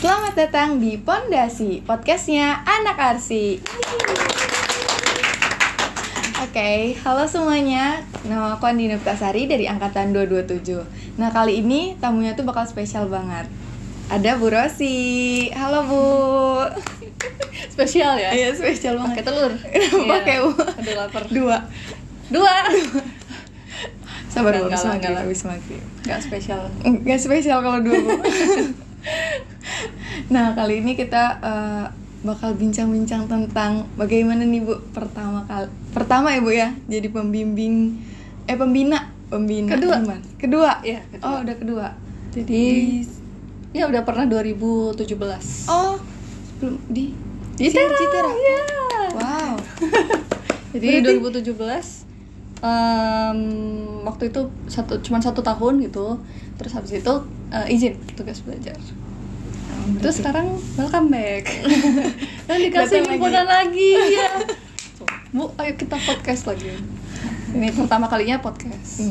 Selamat datang di Pondasi, podcastnya Anak Arsi. Oke, halo semuanya. Nama aku Andi Nuptasari dari angkatan 227. Nah, kali ini tamunya tuh bakal spesial banget. Ada Bu Rosi. Halo Bu. Spesial ya? Iya, spesial banget. Pakai telur. Pakai Bu. Aduh lapar. Dua. Sabar Bu, habis maghrib. Gak spesial. Gak spesial kalau dua Bu. Nah, kali ini kita bakal bincang-bincang tentang bagaimana nih Bu pertama ya Bu ya, jadi pembina. Kedua. Gimana? Kedua. Iya, kedua. Oh, udah kedua. Jadi ya udah pernah 2017. Oh, sebelum di Citera. Iya. Wow. Jadi 2017 waktu itu cuma 1 tahun gitu. Terus habis itu izin tugas belajar. Terus sekarang welcome back. Dan dikasih himpunan lagi ya. Bu, ayo kita podcast lagi. Ini pertama kalinya podcast.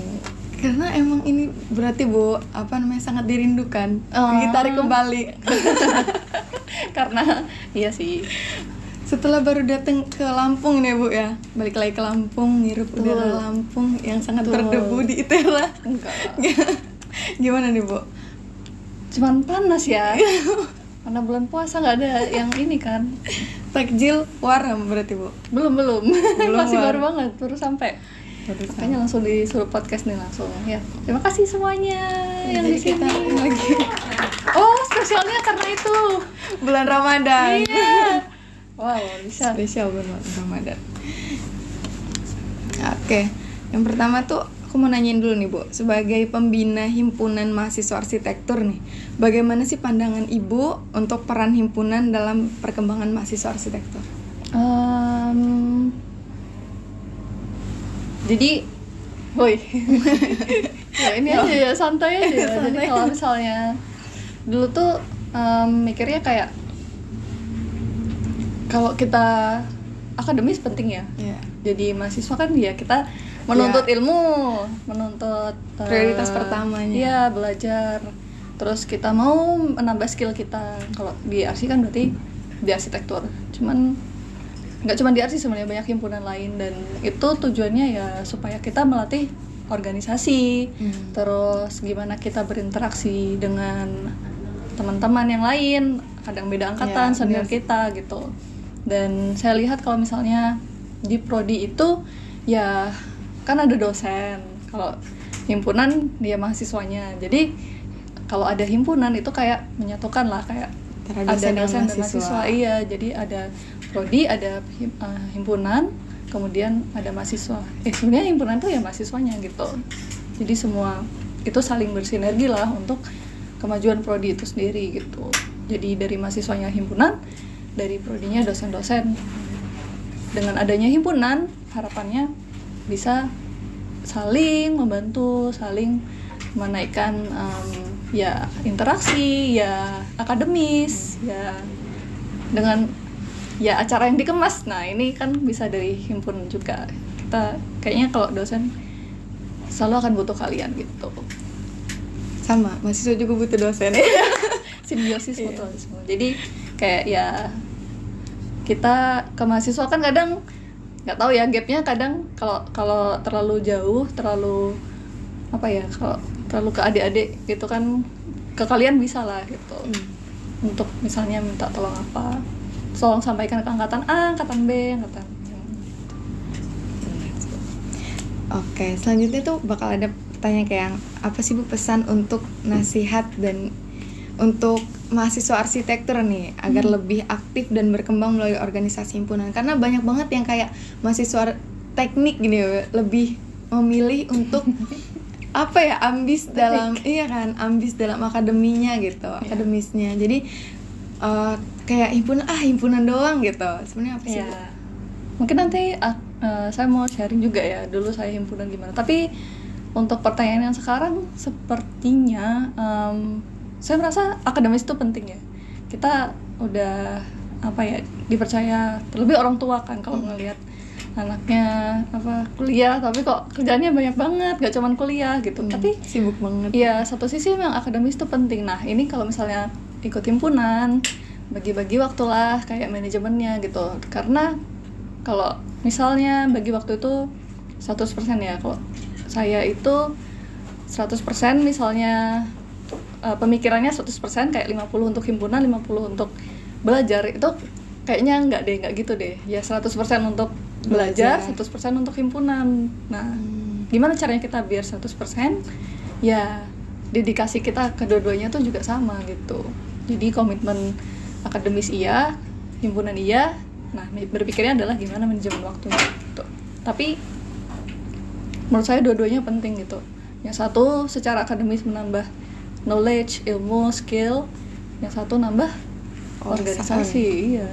Karena emang ini berarti Bu, sangat dirindukan. Ditarik kembali. Karena iya sih. Setelah baru datang ke Lampung nih Bu ya, balik lagi ke Lampung, ngirup udara Lampung yang sangat berdebu di Itera. Enggak. Gimana nih Bu? Cuman panas ya. Karena bulan puasa nggak ada yang ini kan. Takjil waram berarti Bu? Belum masih war. baru banget, baru sampai. Makanya langsung disuruh podcast nih langsung ya. Terima kasih semuanya yang di sini lagi. Oh, spesialnya karena itu bulan Ramadan. Iya. Wow, bisa. Spesial bulan Ramadan. Oke, yang pertama tuh aku mau nanyain dulu nih Bu, sebagai pembina himpunan mahasiswa arsitektur nih, bagaimana sih pandangan Ibu untuk peran himpunan dalam perkembangan mahasiswa arsitektur? Jadi, ya ini aja ya, santai aja. Santai. Jadi kalau misalnya dulu tuh mikirnya kayak kalau kita akademis penting ya. Yeah. Jadi mahasiswa kan ya kita menuntut ilmu, menuntut prioritas pertamanya. Iya, belajar. Terus kita mau menambah skill kita. Kalau di arsi kan berarti di arsitektur. Cuman nggak cuma di arsi, sebenarnya banyak himpunan lain, dan itu tujuannya ya supaya kita melatih organisasi. Terus gimana kita berinteraksi dengan teman-teman yang lain, kadang beda angkatan, senior kita gitu. Dan saya lihat kalau misalnya di prodi itu ya kan ada dosen, kalau himpunan dia mahasiswanya. Jadi kalau ada himpunan itu kayak menyatukan lah, kayak ada dosen dan mahasiswa. Iya, jadi ada prodi, ada himpunan, kemudian ada mahasiswa. Sebenarnya himpunan tuh ya mahasiswanya gitu. Jadi semua itu saling bersinergi lah untuk kemajuan prodi itu sendiri gitu. Jadi dari mahasiswanya himpunan, dari prodinya dosen-dosen. Dengan adanya himpunan, harapannya bisa saling membantu, saling menaikkan ya interaksi, ya akademis, ya dengan ya acara yang dikemas. Nah ini kan bisa dari himpunan juga. Kita kayaknya kalau dosen selalu akan butuh kalian gitu. Sama, mahasiswa juga butuh dosen. Simbiosis mutualisme. Jadi kayak ya kita ke mahasiswa kan kadang nggak tahu ya, gapnya kadang kalau terlalu jauh, terlalu kalau terlalu ke adik-adik gitu kan, ke kalian bisa lah gitu. Untuk misalnya minta tolong apa, tolong sampaikan ke angkatan A, angkatan B, angkatan. Oke, selanjutnya tuh bakal ada pertanyaan kayak apa sih Bu pesan untuk nasihat dan untuk mahasiswa arsitektur nih agar lebih aktif dan berkembang melalui organisasi himpunan, karena banyak banget yang kayak mahasiswa teknik gini lebih memilih untuk ambis dalam ambis dalam akademinya gitu, akademisnya. Jadi kayak himpunan doang gitu. Sebenarnya apa sih Bu? Mungkin nanti saya mau sharing juga ya, dulu saya himpunan gimana. Tapi untuk pertanyaan yang sekarang sepertinya saya merasa akademis itu penting ya. Kita udah dipercaya, terlebih orang tua kan kalau ngelihat anaknya kuliah tapi kok kerjaannya banyak banget, gak cuman kuliah gitu. Tapi sibuk banget. Iya, satu sisi memang akademis itu penting. Nah, ini kalau misalnya ikut himpunan, bagi-bagi waktulah kayak manajemennya gitu. Karena kalau misalnya bagi waktu itu 100% ya, kalau saya itu 100% misalnya pemikirannya 100% kayak 50 untuk himpunan, 50 untuk belajar, itu kayaknya nggak gitu deh. Ya 100% untuk belajar, 100% untuk himpunan. Nah, gimana caranya kita biar 100%? Ya dedikasi kita kedua-duanya tuh juga sama gitu. Jadi komitmen akademis iya, himpunan iya. Nah, berpikirnya adalah gimana manajemen waktunya gitu. Tapi menurut saya dua-duanya penting gitu. Yang satu secara akademis menambah knowledge, ilmu, skill. Yang satu nambah organisasi. Iya.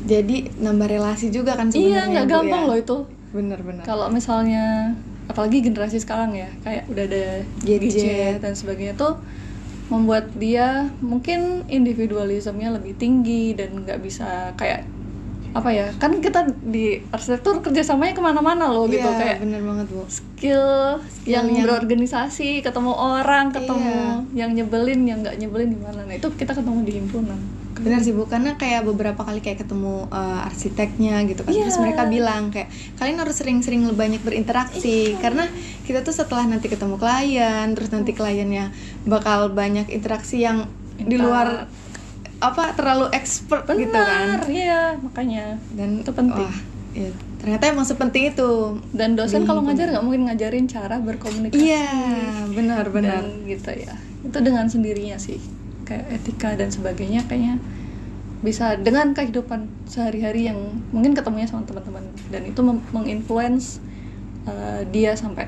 Jadi nambah relasi juga kan sebenarnya. Iya, nggak gampang loh itu. Bener-bener. Kalau misalnya apalagi generasi sekarang ya, kayak udah ada gadget dan sebagainya tuh membuat dia mungkin individualismenya lebih tinggi dan nggak bisa kayak apa ya, kan kita di arsitektur kerjasamanya kemana-mana loh gitu, kayak bener banget Bu. skill yang berorganisasi, ketemu orang, ketemu yang nyebelin, yang nggak nyebelin di mana, nah itu kita ketemu di himpunan. Benar sih Bu, karena kayak beberapa kali kayak ketemu arsiteknya gitu kan, terus mereka bilang kayak kalian harus sering-sering banyak berinteraksi, karena kita tuh setelah nanti ketemu klien, terus nanti kliennya bakal banyak interaksi yang di luar apa terlalu expert gitu kan. Iya, makanya dan itu penting. Wah, ya, ternyata emang sepenting itu. Dan dosen kalau ngajar nggak mungkin ngajarin cara berkomunikasi. Iya, benar. Dan gitu ya, itu dengan sendirinya sih, kayak etika dan sebagainya kayaknya bisa dengan kehidupan sehari-hari yang mungkin ketemunya sama teman-teman, dan itu menginfluence dia sampai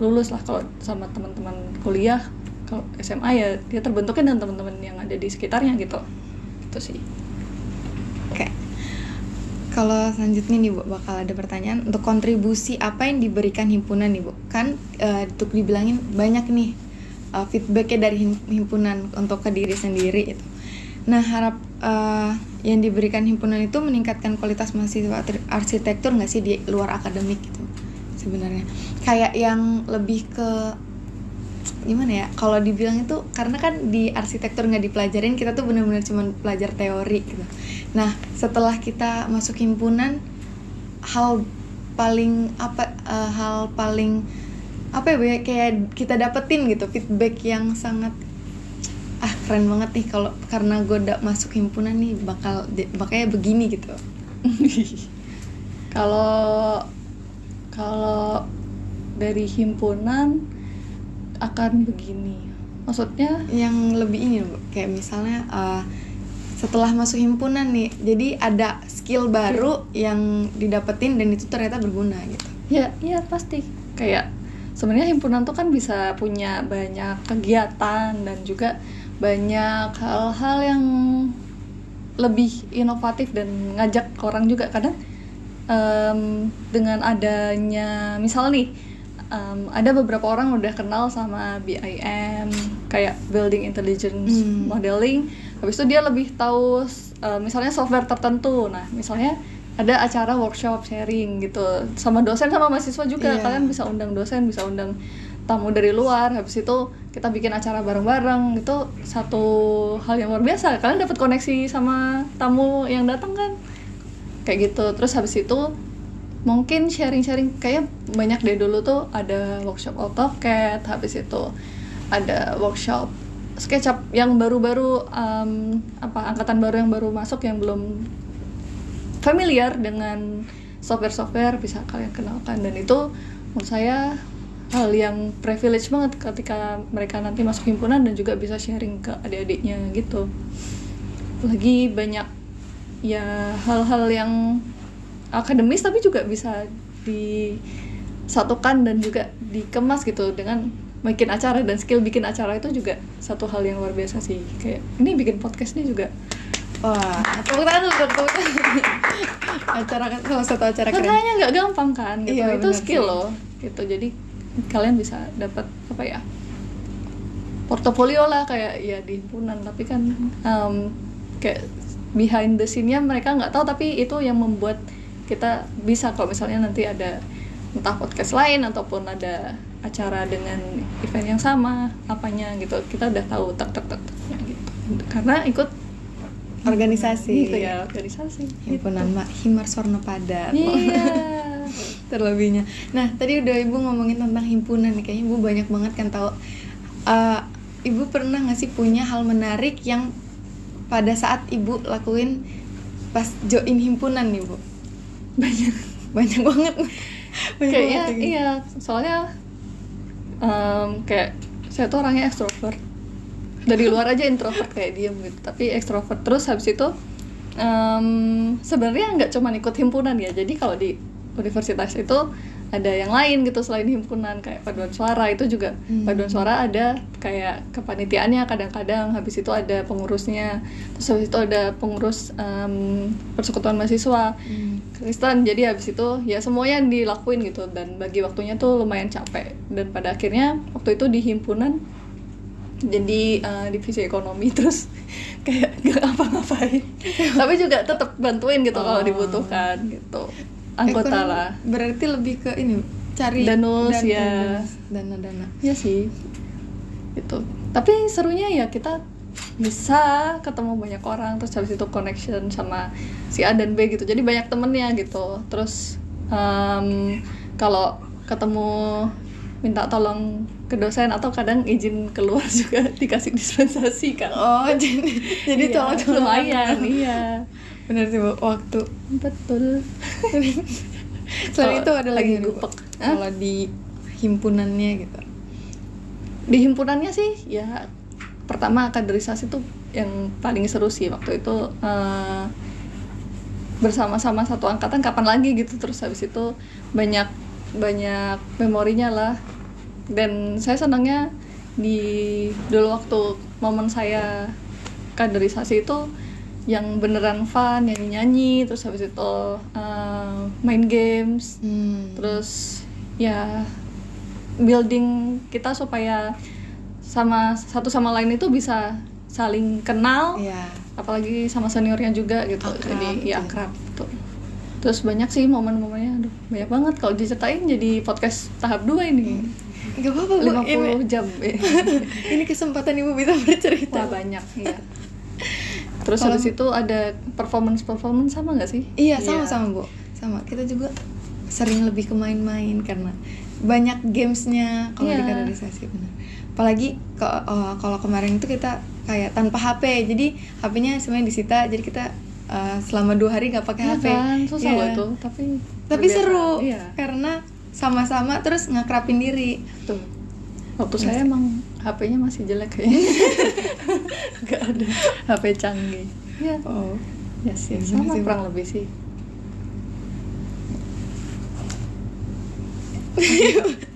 lulus lah. Kalau sama teman-teman kuliah, kalau SMA ya dia terbentuknya dengan teman-teman yang ada di sekitarnya gitu. Itu sih. Oke. Kalau selanjutnya nih Bu, bakal ada pertanyaan untuk kontribusi apa yang diberikan himpunan nih Bu. Kan untuk dibilangin banyak nih feedbacknya dari himpunan untuk ke diri sendiri itu. Nah, yang diberikan himpunan itu meningkatkan kualitas mahasiswa arsitektur nggak sih di luar akademik gitu sebenarnya? Kayak yang lebih ke gimana ya? Kalau dibilang itu karena kan di arsitektur nggak dipelajarin, kita tuh benar-benar cuma belajar teori gitu. Nah, setelah kita masuk himpunan, hal paling apa ya Bu, kayak kita dapetin gitu feedback yang sangat keren banget nih, kalau karena gue udah masuk himpunan nih bakalnya begini gitu. Kalau dari himpunan akan begini, maksudnya yang lebih ini Bu, kayak misalnya setelah masuk himpunan nih, jadi ada skill baru yang didapetin dan itu ternyata berguna gitu. Ya pasti. Kayak sebenarnya himpunan tuh kan bisa punya banyak kegiatan dan juga banyak hal-hal yang lebih inovatif dan ngajak orang juga. Kadang dengan adanya misal nih ada beberapa orang udah kenal sama BIM, kayak Building Intelligence Modeling, habis itu dia lebih tahu misalnya software tertentu. Nah, misalnya ada acara workshop sharing gitu sama dosen sama mahasiswa juga. Kalian bisa undang dosen, bisa undang tamu dari luar, habis itu kita bikin acara bareng-bareng. Itu satu hal yang luar biasa, kalian dapat koneksi sama tamu yang datang kan, kayak gitu. Terus habis itu mungkin sharing-sharing, kayak banyak deh dulu tuh ada workshop AutoCAD, habis itu ada workshop SketchUp yang baru-baru angkatan baru yang baru masuk yang belum familiar dengan software-software bisa kalian kenalkan. Dan itu menurut saya hal yang privilege banget ketika mereka nanti masuk himpunan dan juga bisa sharing ke adik-adiknya gitu. Lagi banyak ya hal-hal yang akademis tapi juga bisa disatukan dan juga dikemas gitu dengan bikin acara, dan skill bikin acara itu juga satu hal yang luar biasa sih. Kayak ini bikin podcast ini juga tepuk tangan untuk acara, salah satu acara keren. Makanya nggak gampang kan gitu. Iya, itu skill sih loh gitu. Jadi kalian bisa dapat apa ya, portofolio lah kayak ya di himpunan, tapi kan kayak behind the scene-nya mereka nggak tahu, tapi itu yang membuat kita bisa kalau misalnya nanti ada entah podcast lain ataupun ada acara dengan event yang sama apanya gitu, kita udah tahu tak gitu. karena ikut organisasi. gitu ya, organisasi. Himpunan Himar Swarna Padat. Iya. Terlebihnya. Nah, tadi udah Ibu ngomongin tentang himpunan nih, kayaknya Ibu banyak banget kan tahu. Ibu pernah nggak sih punya hal menarik yang pada saat Ibu lakuin pas join himpunan nih, Bu? Banyak Banget. kayaknya banget. iya, soalnya kayak saya tuh orangnya ekstrovert, dari luar aja introvert kayak diem gitu, tapi ekstrovert. Terus habis itu sebenarnya nggak cuma ikut himpunan ya, jadi kalau di universitas itu ada yang lain gitu selain himpunan, kayak paduan suara itu juga. Paduan suara ada kayak kepanitiaannya kadang-kadang, habis itu ada pengurusnya, terus habis itu ada pengurus persekutuan mahasiswa Kristen. Jadi habis itu ya semuanya dilakuin gitu, dan bagi waktunya tuh lumayan capek. Dan pada akhirnya waktu itu di himpunan jadi divisi ekonomi, terus kayak gak ngapa-ngapain tapi juga tetap bantuin gitu kalau dibutuhkan gitu, anggota Ekonomi lah. Berarti lebih ke ini, cari Danus, ya. dana-dana. Ya sih gitu, tapi serunya ya kita bisa ketemu banyak orang, terus habis itu connection sama si A dan B gitu, jadi banyak temennya gitu. Terus kalau ketemu minta tolong ke dosen atau kadang izin keluar juga dikasih dispensasi kan. Oh, jadi Iya, tolong lumayan. Iya, benar sih, Bu, waktu. betul. Selain itu ada lagi lagi Bu, gupek. kalau di himpunannya gitu. Di himpunannya sih ya pertama kaderisasi tuh yang paling seru sih waktu itu, bersama-sama satu angkatan kapan lagi gitu. Terus habis itu banyak memorinya lah, dan saya senangnya dulu waktu momen saya kaderisasi itu yang beneran fun, nyanyi-nyanyi, terus habis itu main games, terus ya building kita supaya satu sama lain itu bisa saling kenal, apalagi sama seniornya juga gitu, akrab, jadi ya gitu. akrab tuh. Terus banyak sih momen-momennya, aduh banyak banget kalau diceritain jadi podcast tahap 2 ini. Gak apa-apa, Bu, 50 jam. ini kesempatan Ibu bisa bercerita. Wah, banyak ya. Terus habis itu ada performance sama nggak sih? Iya, sama-sama, Bu. Sama. Kita juga sering lebih ke main-main karena banyak gamesnya kalau di kaderisasi, benar. Apalagi kalau kemarin itu kita kayak tanpa HP, jadi HP-nya semuanya disita, jadi kita selama 2 hari nggak pakai HP. Kan, susah loh itu, tapi seru, iya. karena sama-sama terus ngakrapin diri. Tuh. Waktu saya emang HP-nya masih jelek kayaknya. Nggak ada HP canggih. Ya. Oh, Ya sih, Ya, sama sih, kurang lebih sih.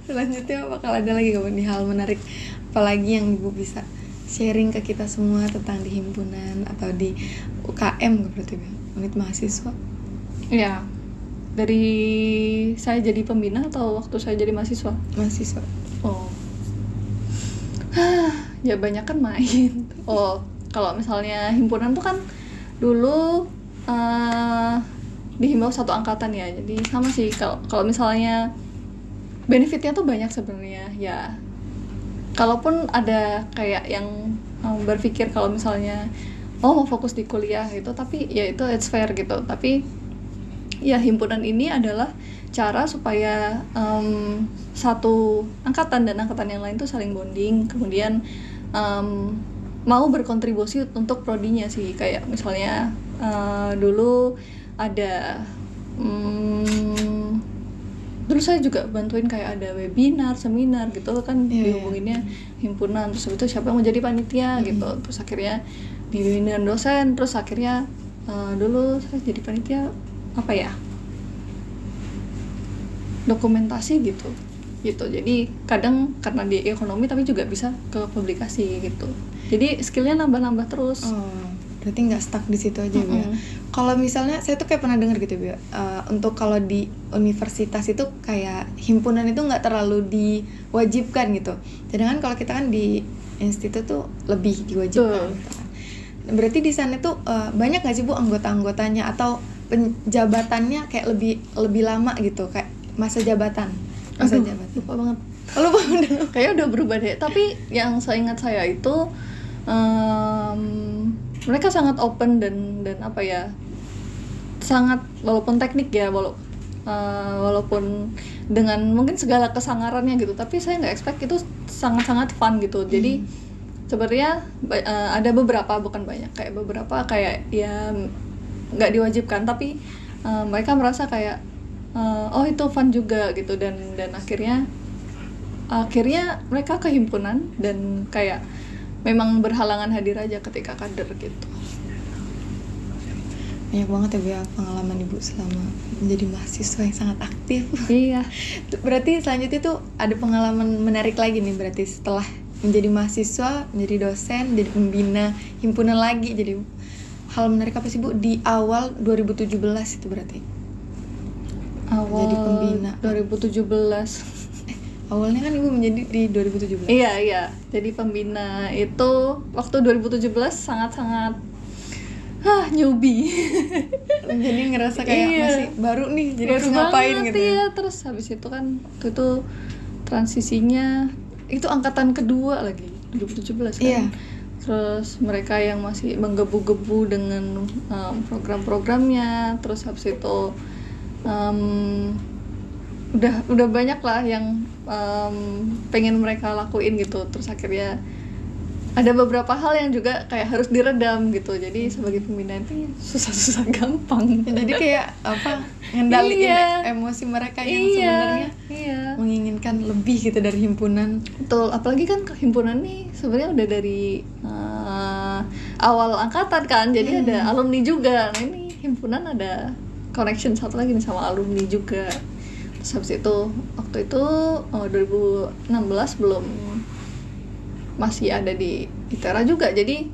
selanjutnya bakal ada lagi kapan nih hal menarik, apalagi yang Ibu bisa sharing ke kita semua tentang di himpunan atau di UKM berarti, unit mahasiswa. Ya. Dari saya jadi pembina atau waktu saya jadi mahasiswa? Mahasiswa. Oh. Ya banyak kan main. Oh, kalau misalnya himpunan tuh kan dulu dihimbau satu angkatan ya. Jadi sama sih, kalau misalnya benefitnya tuh banyak sebenarnya ya. Kalaupun ada kayak yang berpikir kalau misalnya mau fokus di kuliah gitu, tapi ya itu it's fair gitu. Tapi ya himpunan ini adalah cara supaya satu angkatan dan angkatan yang lain tuh saling bonding, kemudian mau berkontribusi untuk prodinya sih. Kayak misalnya dulu ada dulu saya juga bantuin kayak ada webinar, seminar gitu kan, dihubunginnya himpunan. Terus itu siapa yang mau jadi panitia gitu, terus akhirnya dibimbing dengan dosen. Terus akhirnya dulu saya jadi panitia apa ya, dokumentasi gitu. Jadi kadang karena di ekonomi tapi juga bisa ke publikasi gitu, jadi skillnya nambah terus. Berarti nggak stuck di situ aja, Bu ya. Kalau misalnya saya tuh kayak pernah dengar gitu, Bu, untuk kalau di universitas itu kayak himpunan itu nggak terlalu diwajibkan gitu. Sedangkan kalau kita kan di institut tuh lebih diwajibkan gitu kan. Berarti di sana tuh banyak nggak sih, Bu, anggota-anggotanya atau jabatannya kayak lebih lama gitu, kayak masa jabatan. Lupa banget. Lupa udah. Kayaknya udah berubah deh. Tapi yang seingat saya itu mereka sangat open dan apa ya, sangat, walaupun teknik ya, walaupun dengan mungkin segala kesangarannya gitu, tapi saya nggak expect itu sangat-sangat fun gitu. Jadi sebenarnya ada beberapa, bukan banyak, kayak beberapa kayak ya nggak diwajibkan, tapi mereka merasa kayak oh itu fun juga gitu, dan akhirnya mereka ke himpunan dan kayak memang berhalangan hadir aja ketika kader gitu. Banyak banget ya Bu ya pengalaman Ibu selama menjadi mahasiswa yang sangat aktif. Iya. Berarti selanjutnya tuh ada pengalaman menarik lagi nih, berarti setelah menjadi mahasiswa, menjadi dosen, jadi pembina himpunan lagi. Jadi hal menarik apa sih Bu di awal 2017 itu berarti? Awal jadi pembina 2017. Awalnya kan Ibu menjadi di 2017. Iya. Jadi pembina itu waktu 2017 sangat-sangat newbie. Jadi ngerasa kayak masih baru nih, jadi harus ngapain gitu. Iya, terus habis itu kan itu transisinya itu angkatan kedua lagi 2017 kan. Iya. Terus mereka yang masih menggebu-gebu dengan program-programnya, terus habis itu udah banyak lah yang pengen mereka lakuin gitu. Terus akhirnya ada beberapa hal yang juga kayak harus diredam gitu. Jadi sebagai pembina itu susah-susah gampang. Jadi kayak apa, ngendaliin emosi mereka yang sebenarnya menginginkan lebih gitu dari himpunan. Betul, apalagi kan himpunan nih sebenarnya udah dari awal angkatan kan. Jadi ada alumni juga. Nah ini himpunan ada connection satu lagi nih sama alumni juga. Terus habis itu waktu itu 2016 belum masih ada di ITERA juga, jadi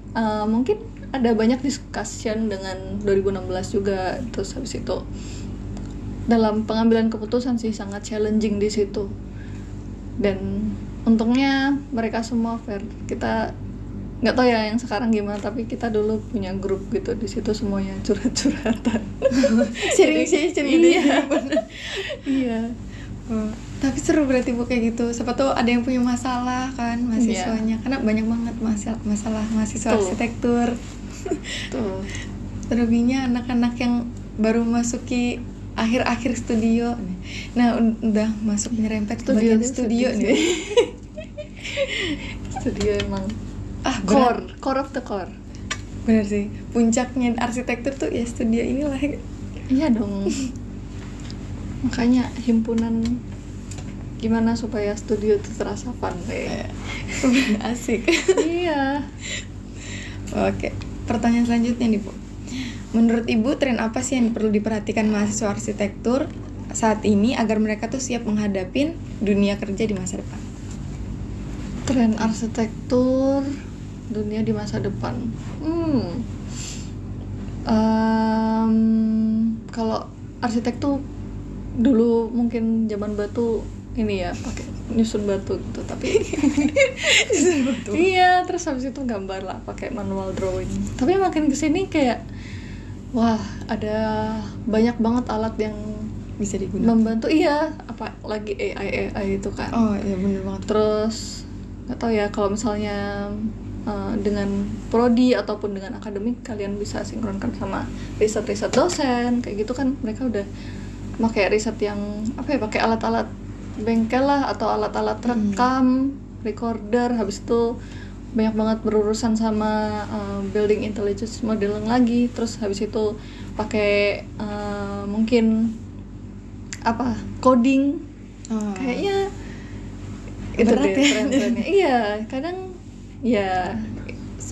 mungkin ada banyak discussion dengan 2016 juga. Terus habis itu dalam pengambilan keputusan sih sangat challenging di situ, dan untungnya mereka semua fair. Kita nggak tahu ya yang sekarang gimana, tapi kita dulu punya grup gitu, di situ semuanya curhat-curhatan. Sharing gitu. Iya. Tapi seru berarti Bu kayak gitu. Siapa tahu ada yang punya masalah kan mahasiswanya, karena banyak banget masalah mahasiswa arsitektur. Tuh. Terlebihnya anak-anak yang baru masuki akhir-akhir studio. Nah, udah masuk nyerempet ke bagian studio nih. Studio emang core of the core. Bener sih, puncaknya arsitektur tuh ya studio inilah. Iya dong. Makanya himpunan gimana supaya studio itu terasa fun deh. Asik. Iya. Oke, pertanyaan selanjutnya nih Bu. Menurut Ibu tren apa sih yang perlu diperhatikan mahasiswa arsitektur saat ini agar mereka tuh siap menghadapin dunia kerja di masa depan? Tren arsitektur dunia di masa depan. Kalau arsitek tuh dulu mungkin zaman batu ini ya pakai nyusun batu gitu, tapi nyusun batu. Iya, terus habis itu gambar lah pakai manual drawing. Tapi makin kesini kayak wah, ada banyak banget alat yang bisa digunakan membantu. Iya, apa lagi AI itu kan. Oh iya, bener banget. Terus nggak tahu ya, kalau misalnya dengan prodi ataupun dengan akademik kalian bisa sinkronkan sama riset-riset dosen kayak gitu kan. Mereka udah pakai riset yang apa ya, pakai alat-alat bengkel lah atau alat-alat rekam, recorder. Habis itu banyak banget berurusan sama building intelligence modeling lagi. Terus habis itu pakai mungkin apa, coding. Kayaknya itu berat deh ya tren-trennya. Iya, kadang ya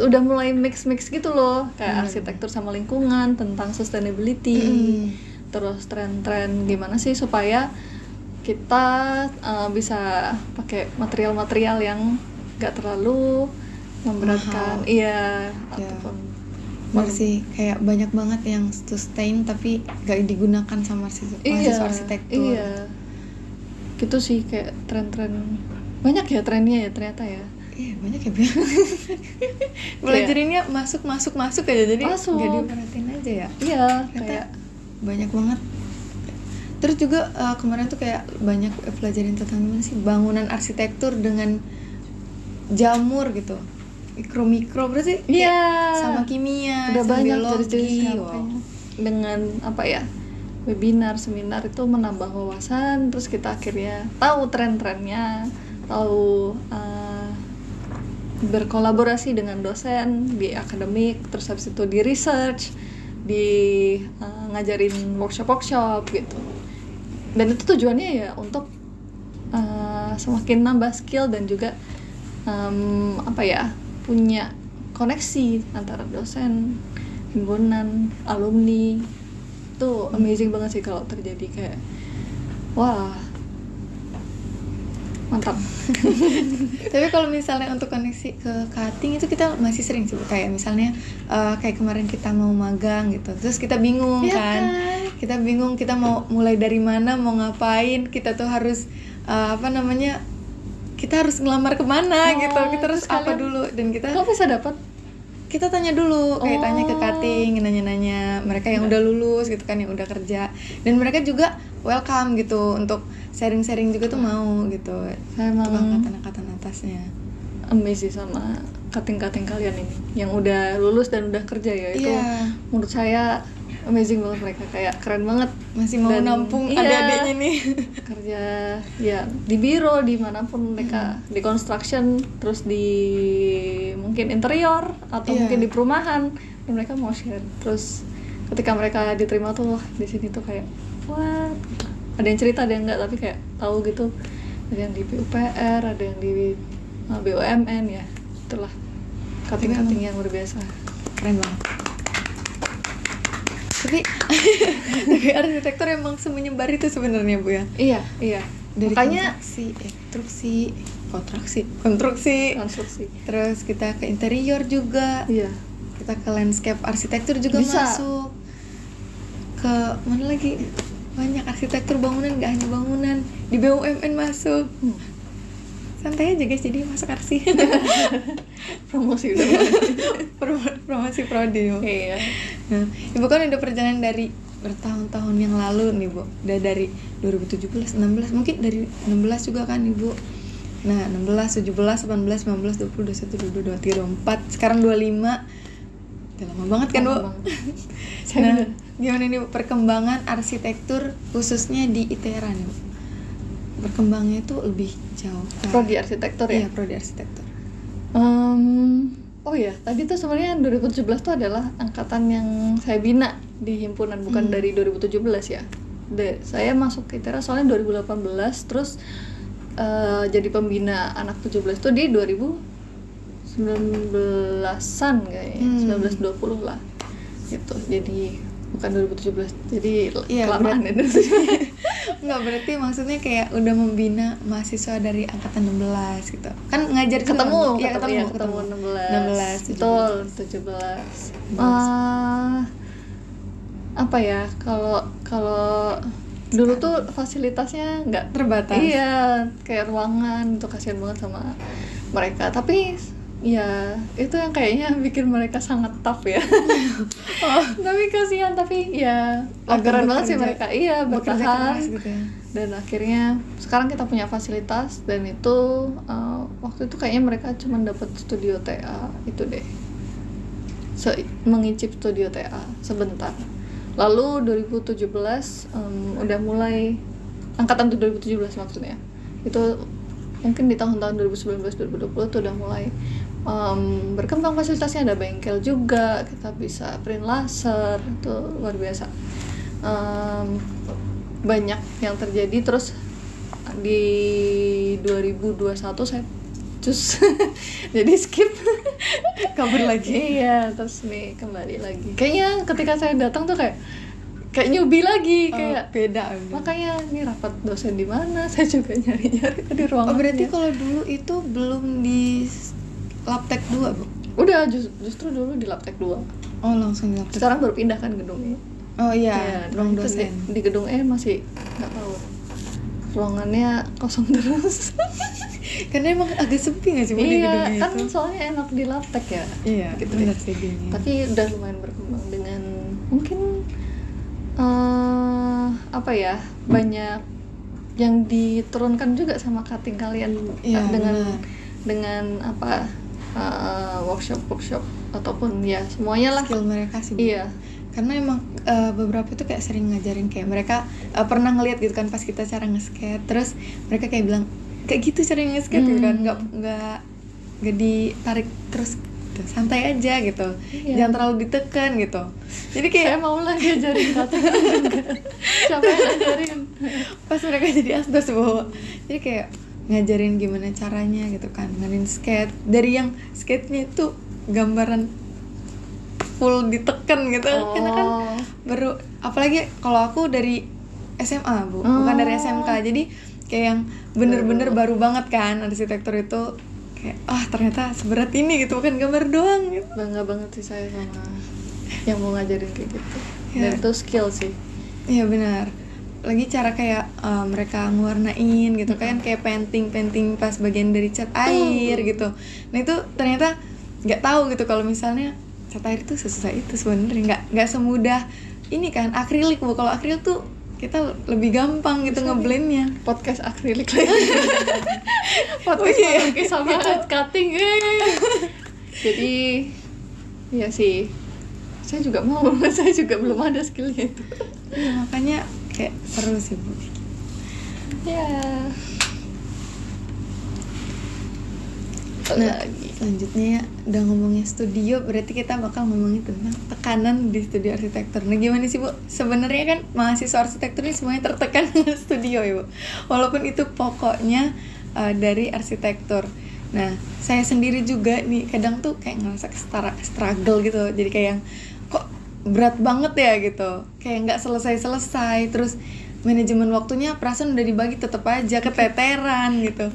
udah mulai mix gitu loh, kayak arsitektur sama lingkungan, tentang sustainability. Terus tren-tren gimana sih supaya kita bisa pakai material-material yang gak terlalu memberatkan. Iya, ataupun sih kayak banyak banget yang sustain tapi gak digunakan sama mahasiswa arsitektur. Iya, gitu sih, kayak tren-tren banyak ya trennya ya ternyata ya. Iya, banyak ya Bu. Belajarinnya masuk aja, jadi gak diperhatiin aja ya. Iya, kayak banyak banget. Terus juga kemarin tuh kayak banyak pelajarin tentang gimana sih bangunan arsitektur dengan jamur gitu. mikro berarti Iya. sama kimia, Udah sama banyak biologi. jenis-jenisnya, Wow. makanya. Dengan apa ya, webinar, seminar itu menambah wawasan, terus kita akhirnya tahu tren-trennya, tahu berkolaborasi dengan dosen di akademik, terus habis itu di research, di ngajarin workshop gitu. Dan itu tujuannya ya untuk semakin nambah skill dan juga apa ya, punya koneksi antara dosen, himpunan, alumni. Itu amazing banget sih kalau terjadi, kayak wah, mantap. Tapi kalau misalnya untuk koneksi ke cutting itu kita masih sering sih Bu. Kayak misalnya kayak kemarin kita mau magang gitu, terus kita bingung Iya kan, kita bingung kita mau mulai dari mana, mau ngapain, kita tuh harus kita harus ngelamar kemana gitu, kita harus terus apa kalian- dulu, dan Kok bisa dapat? kita tanya dulu, kayak tanya ke Oh. cutting, nanya-nanya mereka yang udah lulus gitu kan, yang udah kerja, dan mereka juga welcome gitu untuk sharing-sharing juga tuh mau gitu. Saya Untuk emang angkatan amazed atasnya. sih sama cutting-cutting kalian ini yang udah lulus dan udah kerja ya. Itu Iya. menurut saya amazing banget, mereka kayak keren banget, Masih mau Dan- nampung iya. adik-adiknya nih. kerja ya di biro dimanapun mereka, di construction, terus di mungkin interior atau Iya. mungkin di perumahan, dan mereka mau share. Terus ketika mereka diterima tuh, wah, di sini tuh kayak wah, ada yang cerita, ada yang enggak, tapi kayak tahu gitu, ada yang di PUPR, ada yang di BUMN, ya itulah cutting-cutting yang luar biasa. Keren banget. Tapi arsitektur emang semenyebar itu sebenarnya Bu ya. Iya Dari makanya konstruksi, konstruksi. terus kita ke interior juga, Iya, kita ke landscape arsitektur juga Bisa. masuk. Ke mana lagi? Banyak arsitektur bangunan, gak hanya bangunan. Di BUMN masuk. Santai aja guys, jadi masuk arsi. promosi udah Promosi prodi. Bu. iya. Nah, Ibu kan udah perjalanan dari bertahun-tahun yang lalu nih Bu. Udah dari 2017, 16, mungkin dari 16 juga kan Ibu. Nah, 16, 17, 18, 19, 20, 21, 22, 23, 24, sekarang 25. Udah lama banget kan Bu? Lama banget. Nah, gimana nih Bu, perkembangan arsitektur khususnya di ITERA nih Bu? Berkembangnya itu lebih jauh kan? Prodi arsitektur ya. Iya, prodi arsitektur. Oh ya, tadi tuh sebenarnya 2017 tuh adalah angkatan yang saya bina di himpunan, bukan dari 2017 ya. Saya masuk ke ITERA soalnya 2018, terus jadi pembina anak 17 tuh di 2019-an kayaknya, 19-20 lah gitu. Jadi bukan 2017, jadi Iya, kelamaan ya 2017. Enggak, berarti maksudnya kayak udah membina mahasiswa dari angkatan 16 gitu. Kan ngajar juga ketemu, kan? Iya, ketemu 16. 16, Betul, 17. Apa ya? Kalau dulu tuh fasilitasnya nggak Terbatas. Iya, kayak ruangan itu kasihan banget sama mereka. Tapi ya itu yang kayaknya bikin mereka sangat tough ya. Tapi kasihan, tapi ya keren banget sih mereka. Iya, bekerja bertahan. keras gitu ya. Dan akhirnya sekarang kita punya fasilitas, dan itu waktu itu kayaknya mereka cuma dapat studio TA itu deh, mengicip studio TA sebentar. Lalu 2017 udah mulai, angkatan 2017 maksudnya, itu mungkin di tahun-tahun 2019-2020 tuh udah mulai berkembang fasilitasnya, ada bengkel juga, kita bisa print laser, itu luar biasa. Banyak yang terjadi. Terus di 2021 saya jadi skip Kabur lagi. iya, terus nih kembali lagi. Kayaknya ketika saya datang tuh kayak newbie lagi, kayak beda. makanya ini rapat dosen di mana, saya juga nyari-nyari di ruangan. Oh, berarti kalau dulu itu belum di Labtek 2, Bu? Udah justru dulu di Labtek 2. Oh, langsung di Labtek. Sekarang baru pindah kan gedungnya. Oh iya, ruang itu dosen. di gedung E masih nggak tahu, ruangannya kosong terus. Karena emang agak sepi nggak sih Bu, di gedungnya Iya, kan itu? soalnya enak di Labtek ya. Iya, gitu benar deh. sih gini. Tapi udah lumayan berkembang dengan mungkin apa ya, banyak yang diturunkan juga sama cutting kalian. Iya, dengan benar. dengan apa, workshop ataupun ya semuanya lah. Skill mereka sih, Bu. Iya. Karena emang beberapa tuh kayak sering ngajarin kayak mereka pernah ngeliat gitu kan pas kita cara nge-skate, terus mereka kayak bilang kayak gitu cara nge-skate gitu kan, nggak ditarik terus gitu, santai aja gitu, jangan terlalu ditekan gitu. Jadi kayak Saya mau lah diajarin kata siapa yang ngajarin. pas mereka jadi asdos, Bu. Jadi kayak ngajarin gimana caranya gitu kan, ngajarin skate dari yang skate-nya itu gambaran full ditekan gitu. Karena kan baru, apalagi kalau aku dari SMA, Bu, bukan dari SMK. Jadi kayak yang bener-bener baru banget kan arsitektur itu, kayak ternyata seberat ini gitu, bukan gambar doang gitu. Bangga banget sih saya sama yang mau ngajarin kayak gitu. Ya. Dan itu skill sih. Iya benar. Lagi cara kayak mereka ngewarnain gitu kan, kayak painting pas bagian dari cat air gitu. Nah itu ternyata nggak tahu gitu kalau misalnya cat air itu sesusah itu sebenarnya, nggak semudah ini kan akrilik, Bu. Kalau akrilik tuh kita lebih gampang gitu ngeblendnya. Podcast akrilik lagi. Podcast melukis sama cutting. Jadi ya sih, saya juga mau, saya juga belum ada skillnya itu. Ya, makanya kayak seru sih, Bu. Ya. Nah, selanjutnya udah ngomongin studio, berarti kita bakal ngomongin tentang tekanan di studio arsitektur. Nah, gimana sih, Bu? Sebenarnya kan mahasiswa arsitektur ini semuanya tertekan dengan studio ya, Bu. Walaupun itu pokoknya dari arsitektur. Nah, saya sendiri juga nih kadang tuh kayak ngerasa struggle gitu. Jadi kayak yang kok berat banget ya gitu. Kayak nggak selesai-selesai. Terus manajemen waktunya perasaan udah dibagi tetap aja keteteran gitu.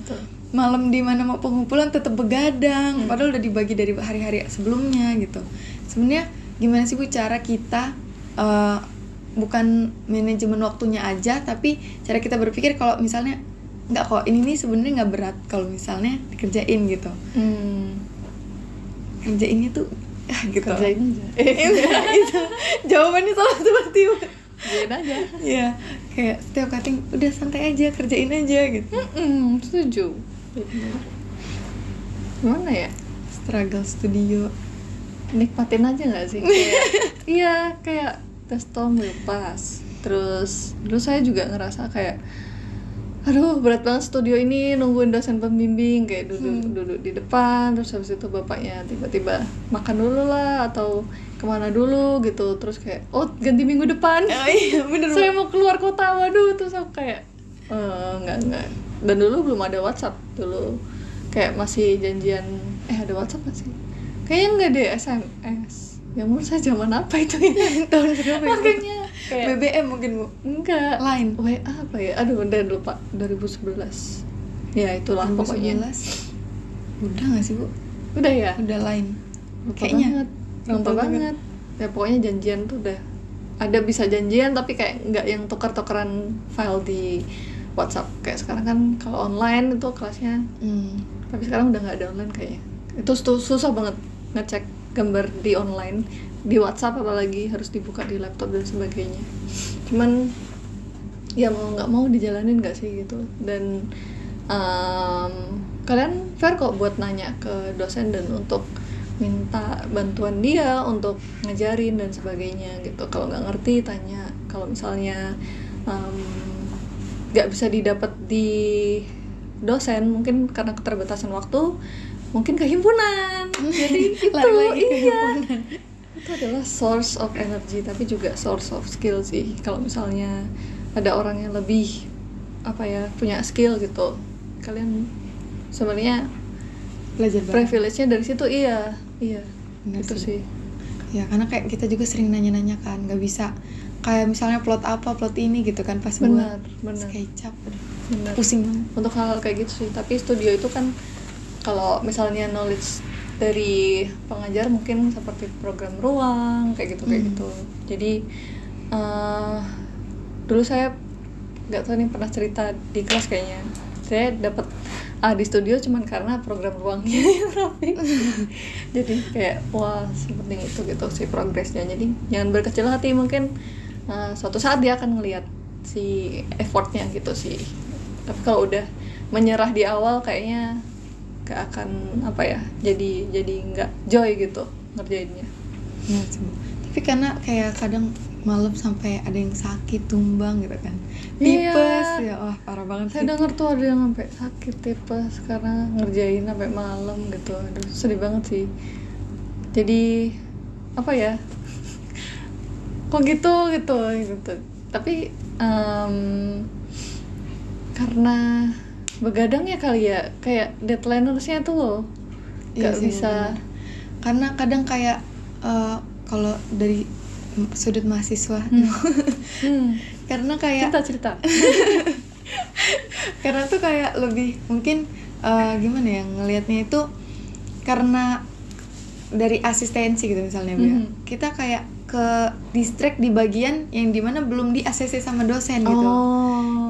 Malam di mana mau pengumpulan tetap begadang, padahal udah dibagi dari hari-hari sebelumnya gitu. Sebenarnya gimana sih, Bu, cara kita bukan manajemen waktunya aja, tapi cara kita berpikir kalau misalnya nggak kok ini nih sebenarnya nggak berat kalau misalnya dikerjain gitu. Kerjainnya tuh gitu. Kerjain aja. Itu jawabannya salah seperti itu. Kerjain aja. Iya, kayak setiap cutting udah santai aja, kerjain aja gitu. Setuju. Gimana ya? Struggle studio. Nikmatin aja nggak sih? Kayak, iya, kayak tes tom lepas. Terus dulu saya juga ngerasa kayak, aduh berat banget studio ini, nungguin dosen pembimbing kayak duduk di depan, terus habis itu bapaknya tiba-tiba makan dulu lah atau kemana dulu gitu, terus kayak ganti minggu depan. Iya bener. Saya mau keluar kota, waduh, terus aku kayak enggak. Dan dulu belum ada WhatsApp dulu, kayak masih janjian, ada WhatsApp nggak sih? Kayaknya nggak deh, SMS. Ya menurut saya zaman apa itu ya? Tahun berapa? Makanya kayak BBM mungkin, Bu. enggak. Line. WA apa ya? Aduh, udah lupa. 2011. Ya itulah 2011. pokoknya. Udah nggak sih, Bu? Udah ya? Udah line. Lupa Kayaknya. banget. Lupa banget. Ya pokoknya janjian tuh udah ada, bisa janjian tapi kayak nggak yang tukar-tukaran file di WhatsApp kayak sekarang kan. Kalau online itu kelasnya, tapi sekarang udah nggak ada online kayaknya. Itu susah banget ngecek gambar di online, di WhatsApp apalagi harus dibuka di laptop dan sebagainya. Cuman ya mau nggak mau dijalanin nggak sih gitu. Dan kalian fair kok buat nanya ke dosen dan untuk minta bantuan dia untuk ngajarin dan sebagainya gitu. Kalau nggak ngerti tanya. Kalau misalnya nggak bisa didapat di dosen, mungkin karena keterbatasan waktu, mungkin ke himpunan. Jadi itu Lari-lari ke iya, himpunan. itu adalah source of energy tapi juga source of skill sih. Kalau misalnya ada orang yang lebih punya skill gitu, kalian sebenarnya Belajar banget. privilege-nya dari situ. Iya Bener itu sih. Ya karena kayak kita juga sering nanya-nanya kan, nggak bisa kayak misalnya plot ini gitu kan pas Benar. SketchUp, Benar. pusing banget. Untuk hal kayak gitu sih. Tapi studio itu kan kalau misalnya knowledge dari pengajar mungkin seperti program ruang kayak gitu. Jadi dulu saya nggak tahu nih, pernah cerita di kelas kayaknya, saya dapat A di studio cuman karena program ruangnya yang rapi. Jadi kayak wah sepenting itu gitu sih progresnya. Jadi jangan berkecil hati, mungkin suatu saat dia akan ngelihat si effortnya gitu sih. Tapi kalau udah menyerah di awal kayaknya akan apa ya, jadi nggak joy gitu ngerjainnya. Ya, coba. Tapi karena kayak kadang malam sampai ada yang sakit tumbang gitu kan, tipes Iya. ya, wah parah banget Saya sih. denger tuh ada yang sampai sakit tipes karena ngerjain sampai malam gitu. Aduh, sedih banget sih. Jadi apa ya? Kok gitu. Tapi karena begadang ya kali ya, kayak deadline-nya tuh loh Iya gak sih, bisa. benar. Karena kadang kayak kalau dari sudut mahasiswa, karena kayak Cerita. karena tuh kayak lebih mungkin gimana ya ngelihatnya itu, karena dari asistensi gitu misalnya Bu ya, kita kayak ke distract di bagian yang dimana belum di ACC sama dosen gitu.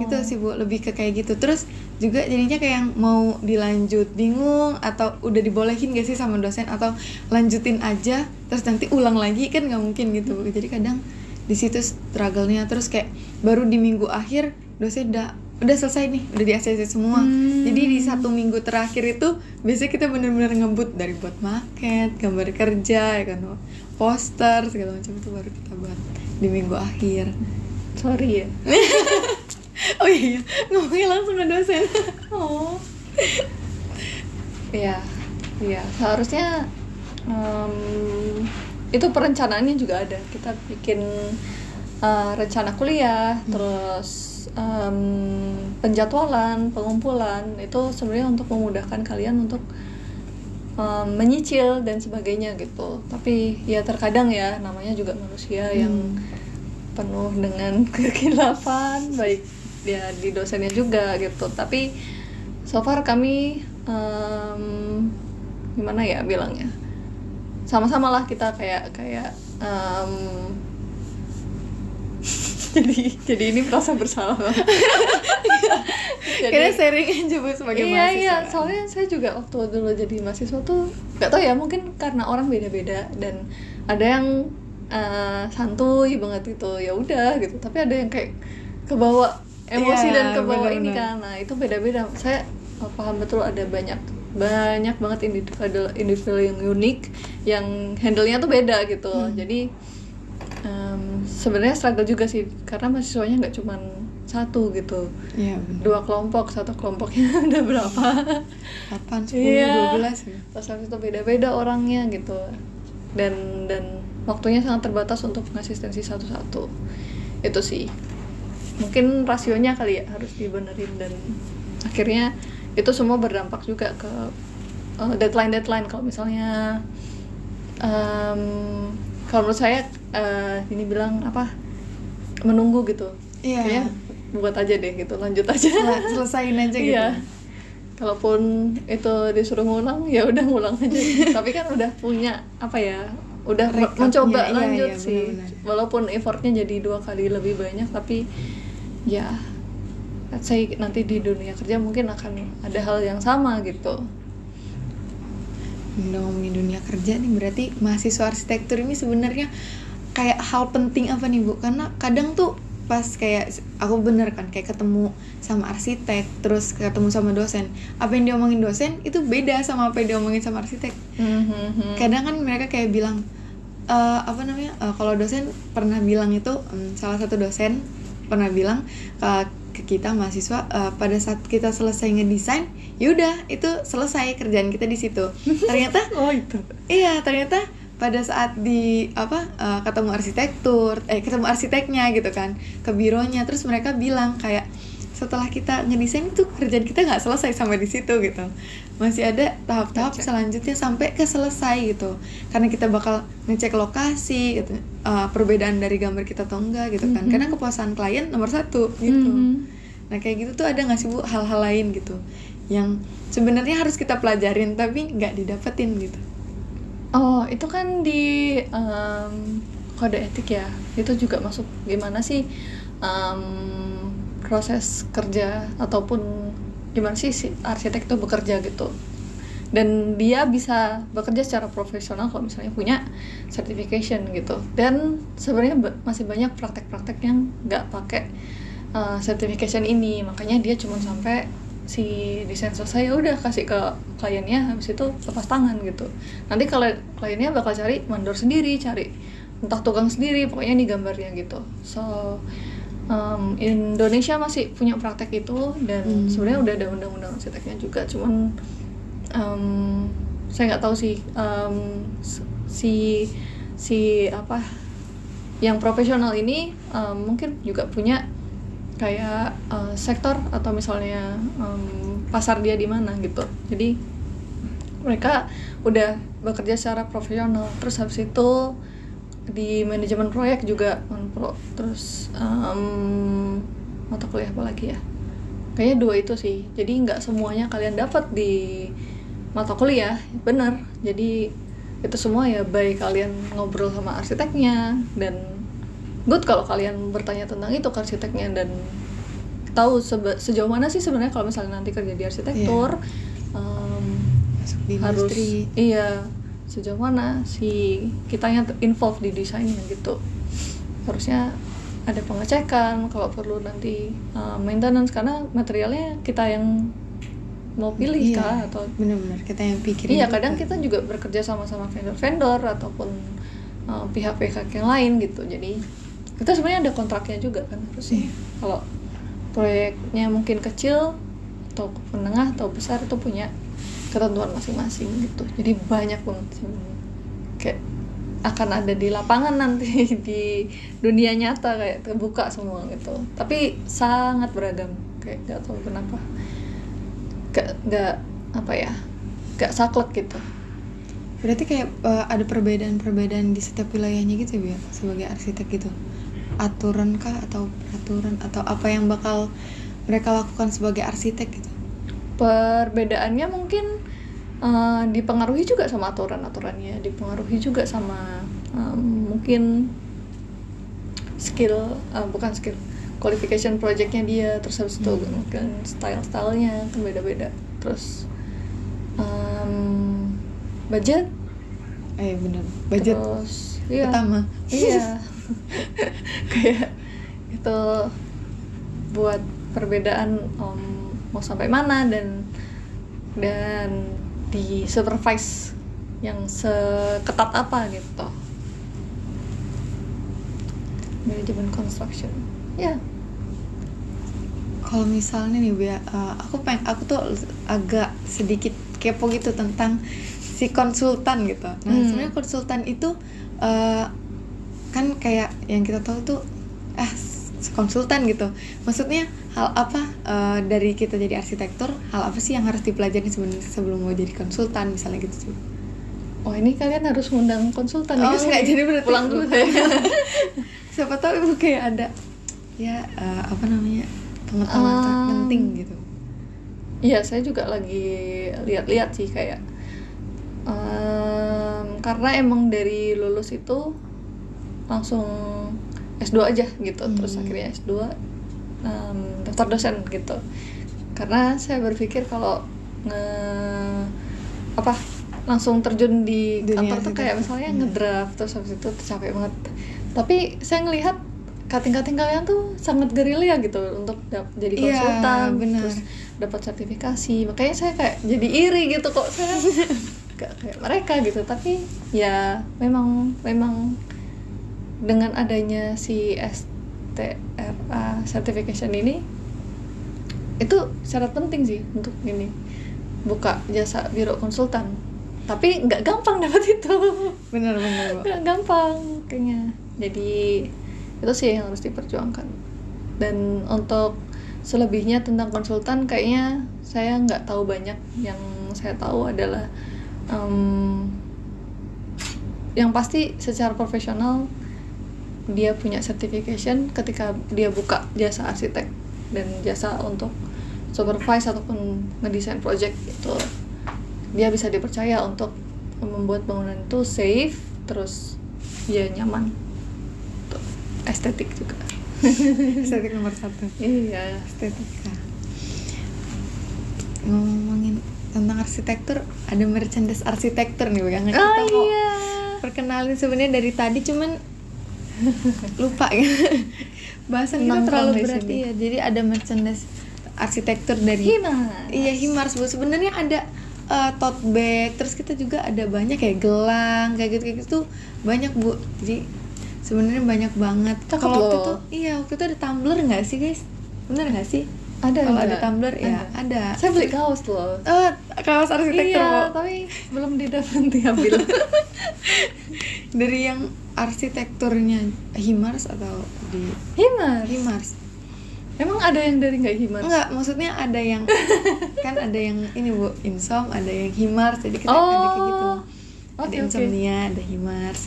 Gitu sih Bu, lebih ke kayak gitu. Terus juga jadinya kayak yang mau dilanjut bingung, atau udah dibolehin gak sih sama dosen, atau lanjutin aja terus nanti ulang lagi, kan nggak mungkin gitu Bu. Jadi kadang di situ struggle-nya. Terus kayak baru di minggu akhir dosen udah selesai nih, udah di ACC semua. Jadi di 1 minggu terakhir itu biasanya kita bener-bener ngebut dari buat maket, gambar kerja ya kan, poster segala macam, itu baru kita buat di minggu akhir. Sorry ya. Oh iya, ngomongnya langsung ke dosen. Oh. Iya, seharusnya itu perencanaannya juga ada. Kita bikin rencana kuliah, terus penjadwalan, pengumpulan, itu sebenarnya untuk memudahkan kalian untuk menyicil dan sebagainya gitu. Tapi ya terkadang ya, namanya juga manusia yang penuh dengan kekhilafan, baik ya di dosennya juga gitu. Tapi so far kami gimana ya bilangnya, sama-sama lah kita kayak jadi ini merasa bersalah banget. Kayaknya sharing aja Bu sebagai mahasiswa. Iya, soalnya saya juga waktu dulu jadi mahasiswa tuh gak tau ya, mungkin karena orang beda-beda dan ada yang santuy banget gitu, ya udah gitu. Tapi ada yang kayak kebawa emosi dan kebawa ini kan. Nah, itu beda-beda. Saya paham betul ada banyak banget individu yang unik, yang handle-nya tuh beda gitu. Jadi sebenarnya struggle juga sih, karena mahasiswanya nggak cuma satu gitu. Iya, 2 kelompok, satu kelompoknya ada berapa? 8, 10, 12 ya. Terus habis itu beda-beda orangnya gitu. Dan waktunya sangat terbatas untuk mengasistensi satu-satu. Itu sih. Mungkin rasionya kali ya harus dibenerin, dan akhirnya itu semua berdampak juga ke deadline. Kalau misalnya kalau menurut saya ini bilang apa, menunggu gitu. Iya. Kayaknya buat aja deh gitu, lanjut aja. Selesain aja gitu. Iya. Kalaupun itu disuruh ngulang, ya udah ngulang aja. Tapi kan udah punya apa ya, udah mencoba lanjut sih. Bener-bener. Walaupun effortnya jadi 2 kali lebih banyak, tapi ya let's say nanti di dunia kerja mungkin akan ada hal yang sama gitu. Udah ngomongin dunia kerja nih, berarti mahasiswa arsitektur ini sebenarnya kayak hal penting apa nih Bu? Karena kadang tuh pas kayak aku bener kan kayak ketemu sama arsitek, terus ketemu sama dosen, apa yang diomongin dosen itu beda sama apa yang diomongin sama arsitek. Kadang kan mereka kayak bilang kalau dosen pernah bilang itu, salah satu dosen pernah bilang ke kita mahasiswa, pada saat kita selesai ngedesain, yaudah itu selesai kerjaan kita di situ. Ternyata itu. Iya, ternyata pada saat di ketemu ketemu arsiteknya gitu kan, ke bironya, terus mereka bilang kayak setelah kita ngedesain itu kerjaan kita nggak selesai sampai di situ gitu, masih ada tahap-tahap selanjutnya sampai ke selesai gitu, karena kita bakal ngecek lokasi gitu, perbedaan dari gambar kita atau enggak gitu kan, karena kepuasan klien nomor 1 gitu. Nah kayak gitu tuh ada nggak sih Bu hal-hal lain gitu yang sebenarnya harus kita pelajarin tapi nggak didapetin gitu? Oh, itu kan di kode etik ya. Itu juga masuk gimana sih proses kerja, ataupun gimana sih si arsitek itu bekerja gitu. Dan dia bisa bekerja secara profesional kalau misalnya punya certification gitu. Dan sebenarnya masih banyak praktek-praktek yang nggak pakai certification ini. Makanya dia cuma sampai si desain selesai, ya udah kasih ke kliennya, habis itu lepas tangan gitu. Nanti kalau kliennya bakal cari vendor sendiri, cari entah tukang sendiri, pokoknya nih gambarnya gitu. So Indonesia masih punya praktek itu, dan sebenarnya udah ada undang-undang arsiteknya juga, cuman saya nggak tahu sih si apa yang profesional ini mungkin juga punya kayak sektor atau misalnya pasar dia di mana gitu. Jadi mereka udah bekerja secara profesional, terus habis itu di manajemen proyek juga terus mata kuliah apa lagi ya, kayaknya 2 itu sih. Jadi nggak semuanya kalian dapat di mata kuliah, bener. Jadi itu semua ya baik kalian ngobrol sama arsiteknya, dan good kalau kalian bertanya tentang itu ke arsiteknya dan tahu sejauh mana sih sebenarnya kalau misalnya nanti kerja di arsitektur, Masuk di harus industri. iya, sejauh mana si kitanya involved di desainnya gitu. Harusnya ada pengecekan kalau perlu, nanti maintenance, karena materialnya kita yang mau pilih kah, atau benar-benar kita yang pikirin. iya, kadang kita juga bekerja sama vendor-vendor ataupun pihak-pihak yang lain gitu. Jadi kita sebenarnya ada kontraknya juga kan harusnya. Kalau proyeknya mungkin kecil atau menengah atau besar, itu punya ketentuan masing-masing gitu. Jadi banyak banget sih, kayak akan ada di lapangan nanti di dunia nyata, kayak terbuka semua gitu. Tapi sangat beragam, kayak nggak tahu kenapa nggak apa ya, nggak saklek gitu. Berarti kayak ada perbedaan-perbedaan di setiap wilayahnya gitu ya sebagai arsitek gitu. Aturan kah atau peraturan atau apa yang bakal mereka lakukan sebagai arsitek gitu? Perbedaannya mungkin dipengaruhi juga sama aturannya, dipengaruhi juga sama mungkin qualification projectnya dia, terus habis itu mungkin stylenya kan beda-beda, terus budget, Bener, budget terus iya, pertama. iya. Kayak itu buat perbedaan mau sampai mana, dan di supervise yang seketat apa gitu. Manajemen construction ya. Kalau misalnya nih Bea, aku tuh agak sedikit kepo gitu tentang si konsultan gitu. Nah sebenarnya konsultan itu kan kayak yang kita tahu tuh konsultan gitu. Maksudnya hal apa dari kita jadi arsitektur, hal apa sih yang harus dipelajari sebenarnya sebelum mau jadi konsultan misalnya gitu sih? Oh ini kalian harus ngundang konsultan ya? Nggak, jadi berarti pulang dulu deh. Siapa tahu itu kayak ada ya pengetahuan penting gitu. Iya, saya juga lagi lihat-lihat sih kayak karena emang dari lulus itu langsung S2 aja gitu, terus akhirnya S2 daftar dosen gitu. Karena saya berpikir kalau langsung terjun di kantor tuh kayak misalnya ngedraft, terus habis itu capek banget. Tapi saya ngelihat kating-kating kalian tuh sangat gerilya gitu untuk jadi konsultan, terus dapat sertifikasi. Makanya saya kayak jadi iri gitu kok, saya gak kayak mereka gitu. Tapi ya memang dengan adanya si STRA certification ini, itu syarat penting sih untuk ini buka jasa biro konsultan. Tapi nggak gampang dapat itu. Bener nggak gampang kayaknya. Jadi itu sih yang harus diperjuangkan. Dan untuk selebihnya tentang konsultan kayaknya saya nggak tahu banyak. Yang saya tahu adalah yang pasti secara profesional dia punya certification ketika dia buka jasa arsitek dan jasa untuk supervise ataupun ngedesain project gitu. Dia bisa dipercaya untuk membuat bangunan itu safe, terus ya nyaman, tuh, estetik juga. Estetik nomor 1. Iya, estetika. Ngomongin tentang arsitektur, ada merchandise arsitektur nih yang kita mau perkenalin sebenarnya dari tadi, cuman lupa ya. Bahasan kita terlalu berat ya. Jadi ada merchandise arsitektur dari Himars. Iya, Himars Bu. Sebenarnya ada tote bag, terus kita juga ada banyak kayak gelang, kayak gitu banyak Bu. Jadi sebenarnya banyak banget. Cakep Kalau waktu loh. itu, waktu itu ada tumbler nggak sih guys? Bener nggak sih? Ada Kalau ada nggak? tumbler ya ada. Saya beli kaos loh. Kaos arsitektur Iya, Bu. tapi belum diambil. Dari yang arsitekturnya Himars atau di Himars. Himars? Emang ada yang dari nggak Himars? Enggak, maksudnya ada yang kan ada yang ini Bu, Insom, ada yang Himars. Jadi kita ada kayak gitu. Ada Oke. Insomnia, ada Himars.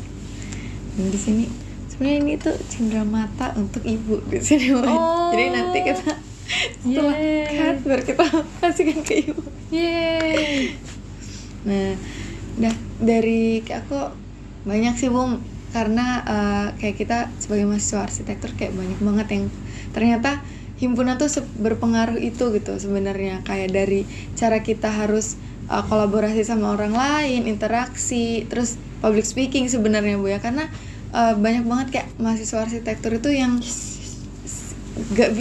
Dan di sini sebenarnya ini tuh cindera mata untuk ibu di sini Bu. Oh. Jadi nanti kita setelah cut baru kita kasihkan ke ibu. Yeay. Nah, dari kayak aku banyak sih Bu, karena kayak kita sebagai mahasiswa arsitektur kayak banyak banget yang ternyata himpunan tuh berpengaruh itu gitu sebenarnya, kayak dari cara kita harus kolaborasi sama orang lain, interaksi, terus public speaking sebenarnya Bu ya, karena banyak banget kayak mahasiswa arsitektur itu yang gak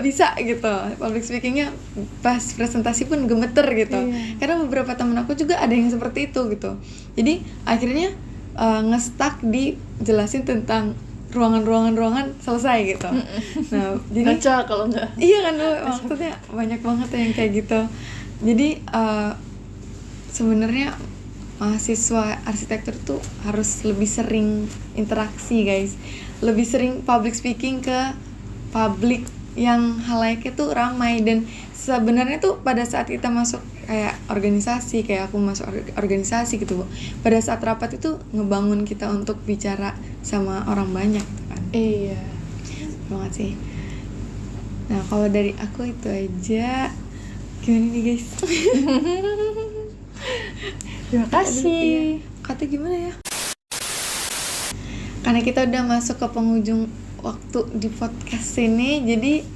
bisa gitu public speakingnya, pas presentasi pun gemeter gitu. Karena beberapa temen aku juga ada yang seperti itu gitu. Jadi akhirnya nge-stuck di jelasin tentang ruangan selesai gitu. Nah, jadi Baca kalau enggak. Iya kan Bu, maksudnya banyak banget yang kayak gitu. Jadi sebenarnya mahasiswa arsitektur tuh harus lebih sering interaksi guys, lebih sering public speaking ke publik yang halayaknya tuh ramai. Dan sebenarnya tuh pada saat kita masuk kayak organisasi, kayak aku masuk organisasi gitu Bu, pada saat rapat itu ngebangun kita untuk bicara sama orang banyak gitu kan. Iya. Banget sih. Nah kalau dari aku itu aja. Gimana nih guys? Terima kasih. Kata gimana ya? Karena kita udah masuk ke penghujung waktu di podcast ini, jadi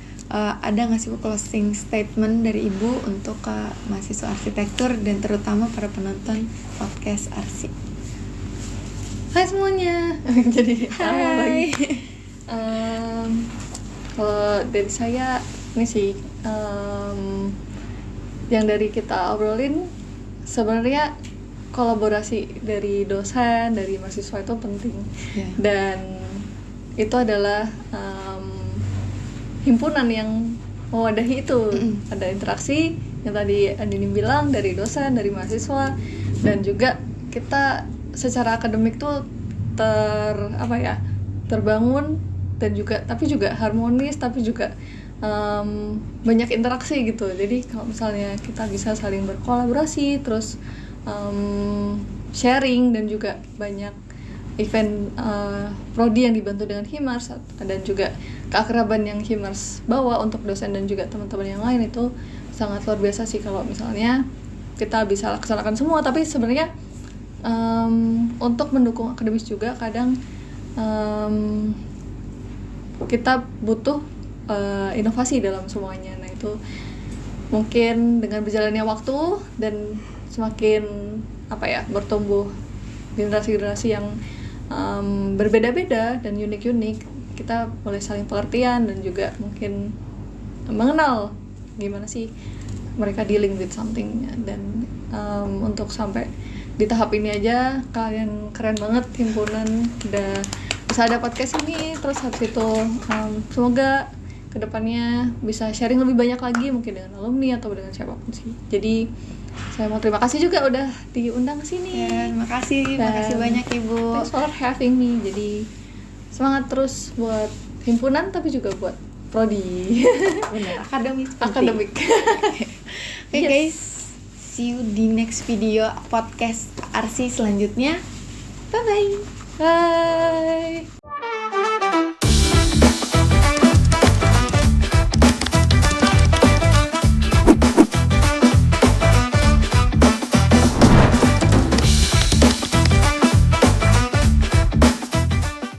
ada nggak sih closing statement dari Ibu untuk ke mahasiswa arsitektur dan terutama para penonton podcast Arsi? Hai semuanya. Jadi Hai. Kalau dari saya ini sih yang dari kita obrolin, sebenarnya kolaborasi dari dosen, dari mahasiswa itu penting. Dan itu adalah himpunan yang mewadahi itu. Ada interaksi yang tadi Andini bilang dari dosen, dari mahasiswa, dan juga kita secara akademik tuh terbangun, dan juga tapi juga harmonis, tapi juga banyak interaksi gitu. Jadi kalau misalnya kita bisa saling berkolaborasi, terus sharing, dan juga banyak event prodi yang dibantu dengan Himars, dan juga keakraban yang Himars bawa untuk dosen dan juga teman-teman yang lain, itu sangat luar biasa sih kalau misalnya kita bisa laksanakan semua. Tapi sebenarnya untuk mendukung akademis juga kadang kita butuh inovasi dalam semuanya. Nah itu mungkin dengan berjalannya waktu dan semakin bertumbuh generasi-generasi yang berbeda-beda dan unik-unik, kita boleh saling pengertian dan juga mungkin mengenal gimana sih mereka dealing with something. Dan untuk sampai di tahap ini aja kalian keren banget, himpunan udah bisa ada podcast ini. Terus habis itu semoga kedepannya bisa sharing lebih banyak lagi, mungkin dengan alumni atau dengan siapapun sih. Jadi saya mau terima kasih juga udah diundang ke sini. Ya, makasih banyak Ibu. Thanks for having me. Jadi semangat terus buat himpunan tapi juga buat prodi. Benar, akademik. Yes. Guys, see you di next video podcast Arsi selanjutnya. Bye bye. Bye.